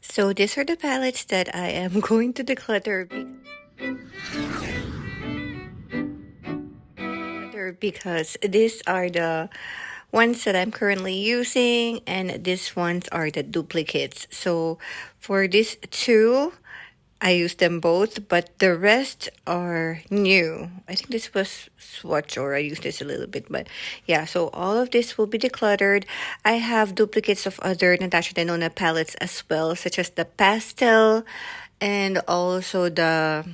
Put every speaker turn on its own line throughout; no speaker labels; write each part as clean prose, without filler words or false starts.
So these are the palettes that I am going to declutter because these are the ones that I'm currently using, and these ones are the duplicates. So for these two, I use them both, but the rest are new. I think this was Swatch, or I used this a little bit, but yeah, so all of this will be decluttered. I have duplicates of other Natasha Denona palettes as well, such as the pastel and also the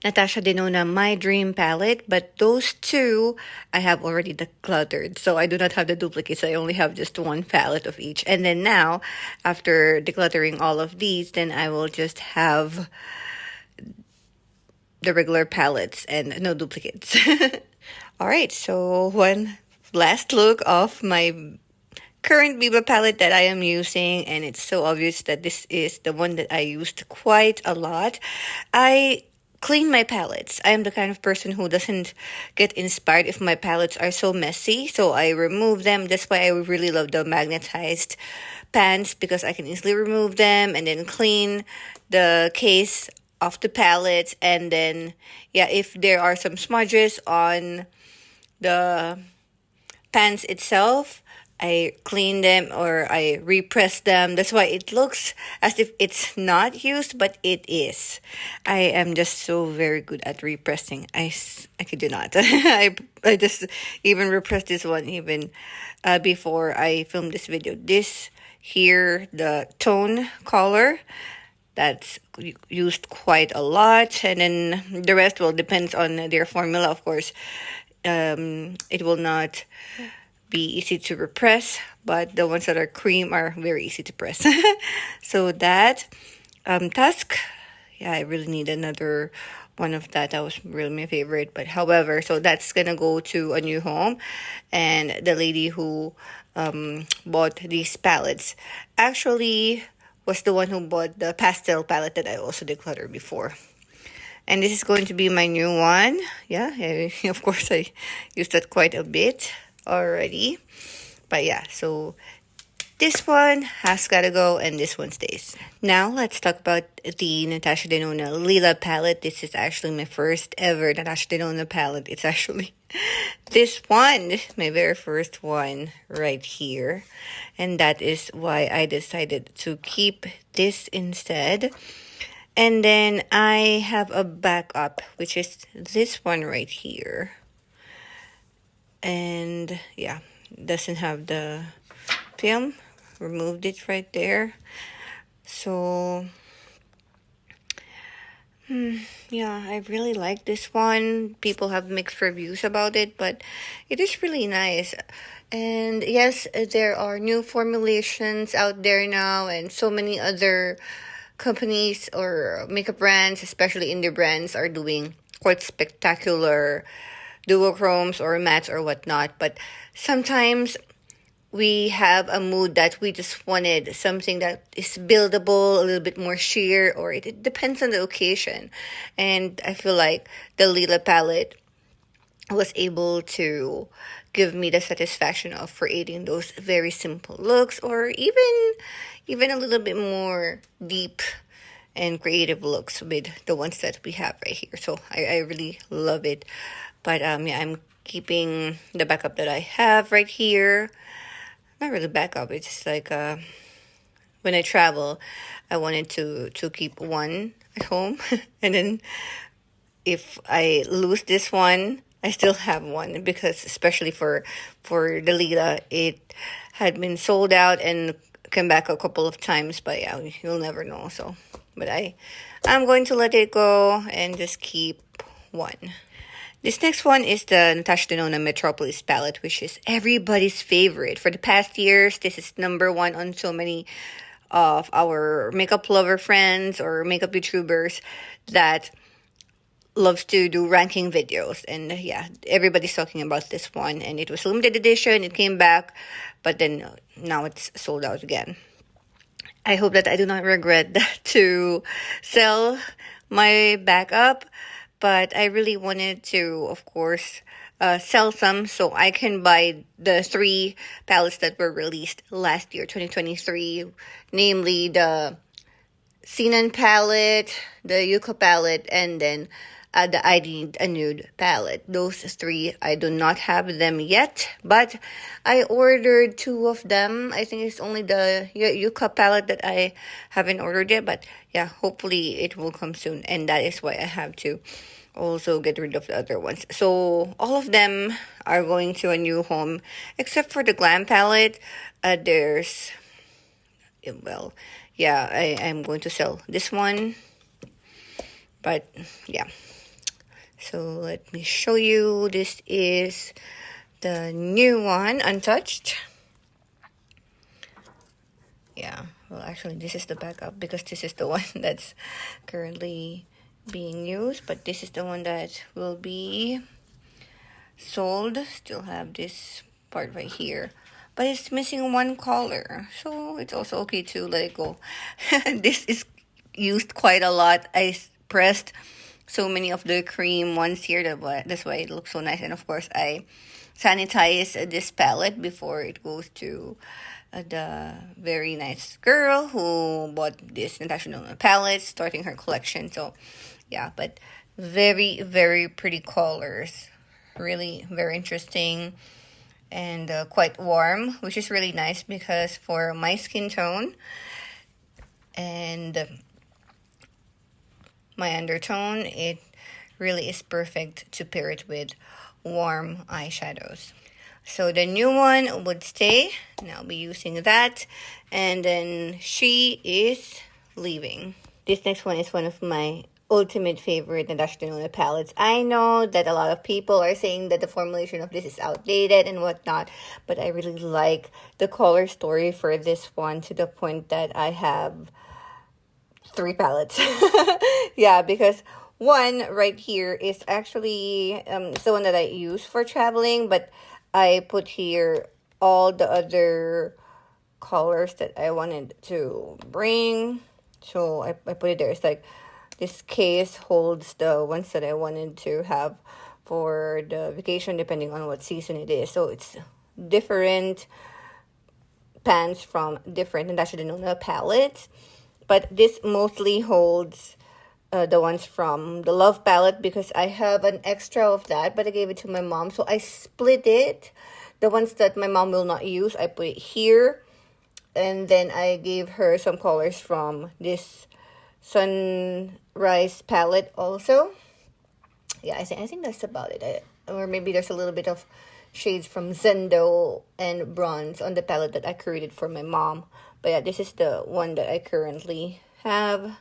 Natasha Denona My Dream palette, but those two I have already decluttered, so I do not have the duplicates. I only have just one palette of each. And then now, after decluttering all of these, then I will just have the regular palettes and no duplicates. All right, so one last look of my current Biba palette that I am using, and it's so obvious that this is the one that I used quite a lot. I clean my palettes. I am the kind of person who doesn't get inspired if my palettes are so messy, so I remove them. That's why I really love the magnetized pans, because I can easily remove them and then clean the case of the palette. And then, yeah, if there are some smudges on the pans itself, I clean them or I repress them. That's why it looks as if it's not used, but it is. I am just so very good at repressing. I kid you not. I just even repressed this one even before I filmed this video. This here, the tone color, that's used quite a lot. And then the rest will depends on their formula, of course. It will not be easy to repress, but the ones that are cream are very easy to press. So that task, yeah, I really need another one of that. That was really my favorite. But however, so that's gonna go to a new home, and the lady who bought these palettes actually was the one who bought the pastel palette that I also decluttered before. And this is going to be my new one. Yeah, of course I used that quite a bit already. But yeah, so this one has gotta go and this one stays. Now let's talk about the Natasha Denona Lila palette. This is actually my first ever Natasha Denona palette. It's actually this one, my very first one right here. And that is why I decided to keep this instead. And then I have a backup, which is this one right here. And yeah, doesn't have the film. Removed it right there. So yeah, I really like this one. People have mixed reviews about it, but it is really nice. And yes, there are new formulations out there now, and so many other companies or makeup brands, especially indie brands, are doing quite spectacular duochromes or mattes or whatnot. But sometimes we have a mood that we just wanted something that is buildable, a little bit more sheer, or it depends on the occasion. And I feel like the Lila palette was able to give me the satisfaction of creating those very simple looks, or even a little bit more deep and creative looks with the ones that we have right here. So I really love it. But yeah, I'm keeping the backup that I have right here. Not really backup, it's just like when I travel, I wanted to keep one at home. And then if I lose this one, I still have one, because especially for the Lila, it had been sold out and came back a couple of times, but yeah, you'll never know. So, but I'm going to let it go and just keep one. This next one is the Natasha Denona Metropolis palette, which is everybody's favorite. For the past years, this is #1 on so many of our makeup lover friends or makeup YouTubers that loves to do ranking videos. And yeah, everybody's talking about this one. And it was limited edition. It came back, but then now it's sold out again. I hope that I do not regret that to sell my backup. But I really wanted to, of course, sell some so I can buy the 3 palettes that were released last year, 2023, namely the Xenon palette, the 𝒾𝑔𝒽 palette, and then the I Need a Nude palette. Those three, I do not have them yet, but I ordered two of them. I think it's only the 𝒾𝑔𝒽 palette that I haven't ordered yet, but yeah, hopefully it will come soon, and that is why I have to also get rid of the other ones. So all of them are going to a new home, except for the Glam palette. There's, well, yeah, I'm going to sell this one, but yeah. So let me show you. This is the new one, untouched. Yeah, well, actually, this is the backup because this is the one that's currently being used, but this is the one that will be sold. Still have this part right here, but it's missing one color, so it's also okay to let it go. This is used quite a lot. I pressed so many of the cream ones here, that's why it looks so nice. And of course, I sanitize this palette before it goes to the very nice girl who bought this Natasha Denona palette, starting her collection. So yeah, but very, very pretty colors. Really very interesting and quite warm, which is really nice because for my skin tone and my undertone, it really is perfect to pair it with warm eyeshadows. So the new one would stay, and I'll be using that, and then she is leaving. This next one is one of my ultimate favorite Natasha Denona palettes. I know that a lot of people are saying that the formulation of this is outdated and whatnot, but I really like the color story for this one to the point that I have 3 palettes. Yeah, because one right here is actually it's the one that I use for traveling, but I put here all the other colors that I wanted to bring. So I put it there. It's like this case holds the ones that I wanted to have for the vacation, depending on what season it is. So it's different pans from different Natasha Denona palettes, but this mostly holds the ones from the Love palette because I have an extra of that, but I gave it to my mom, so I split it. The ones that my mom will not use, I put it here, and then I gave her some colors from this Sunrise palette also. Yeah, I think that's about it. Or maybe there's a little bit of shades from Zendo and Bronze on the palette that I created for my mom. But yeah, this is the one that I currently have.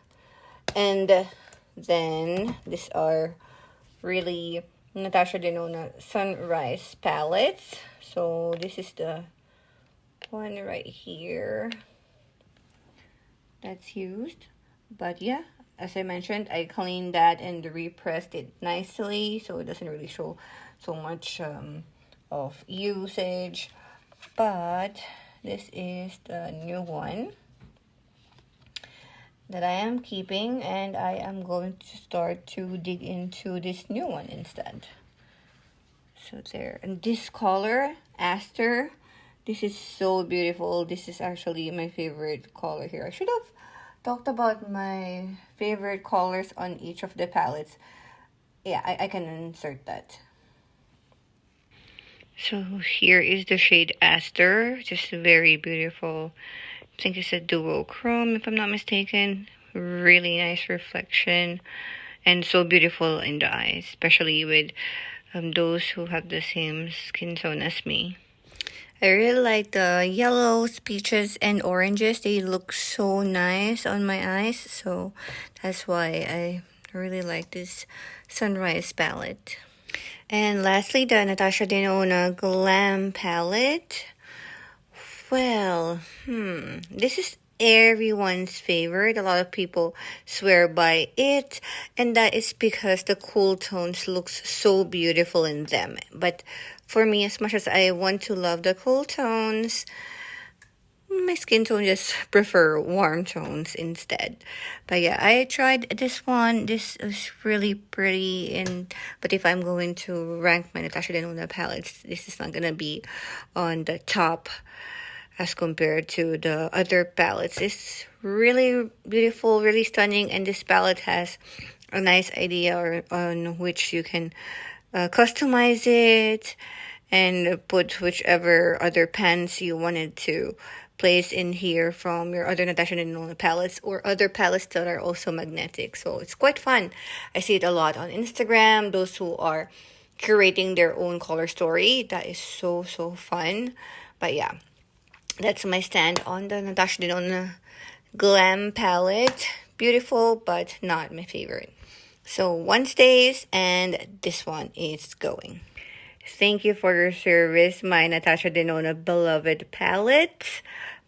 And then these are really Natasha Denona Sunrise palettes. So this is the one right here that's used. But yeah, as I mentioned, I cleaned that and repressed it nicely so it doesn't really show so much of usage. But this is the new one that I am keeping, and I am going to start to dig into this new one instead. So there, and this color, Aster, this is so beautiful. This is actually my favorite color here. I should have talked about my favorite colors on each of the palettes. Yeah, I can insert that. So here is the shade Aster, just very beautiful. I think it's a duochrome if I'm not mistaken. Really nice reflection and so beautiful in the eyes, especially with those who have the same skin tone as me. I really like the yellows, peaches, and oranges. They look so nice on my eyes, so that's why I really like this Sunrise palette. And lastly, the Natasha Denona Glam palette. Well, this is everyone's favorite. A lot of people swear by it, and that is because the cool tones looks so beautiful in them. But for me, as much as I want to love the cool tones, my skin tone just prefer warm tones instead. But yeah, I tried this one. This is really pretty, but if I'm going to rank my Natasha Denona palettes, this is not gonna be on the top as compared to the other palettes. It's really beautiful, really stunning, and this palette has a nice idea on which you can customize it and put whichever other pans you wanted to place in here from your other Natasha Denona palettes or other palettes that are also magnetic. So it's quite fun. I see it a lot on Instagram, those who are curating their own color story. That is so fun. But yeah, that's my stand on the Natasha Denona Glam palette. Beautiful, but not my favorite. So one stays and this one is going. Thank you for your service, my Natasha Denona beloved palette.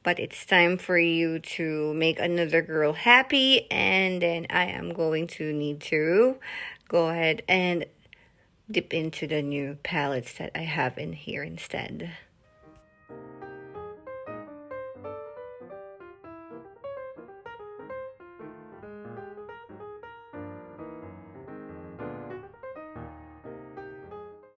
But it's time for you to make another girl happy, and then I am going to need to go ahead and dip into the new palettes that I have in here instead.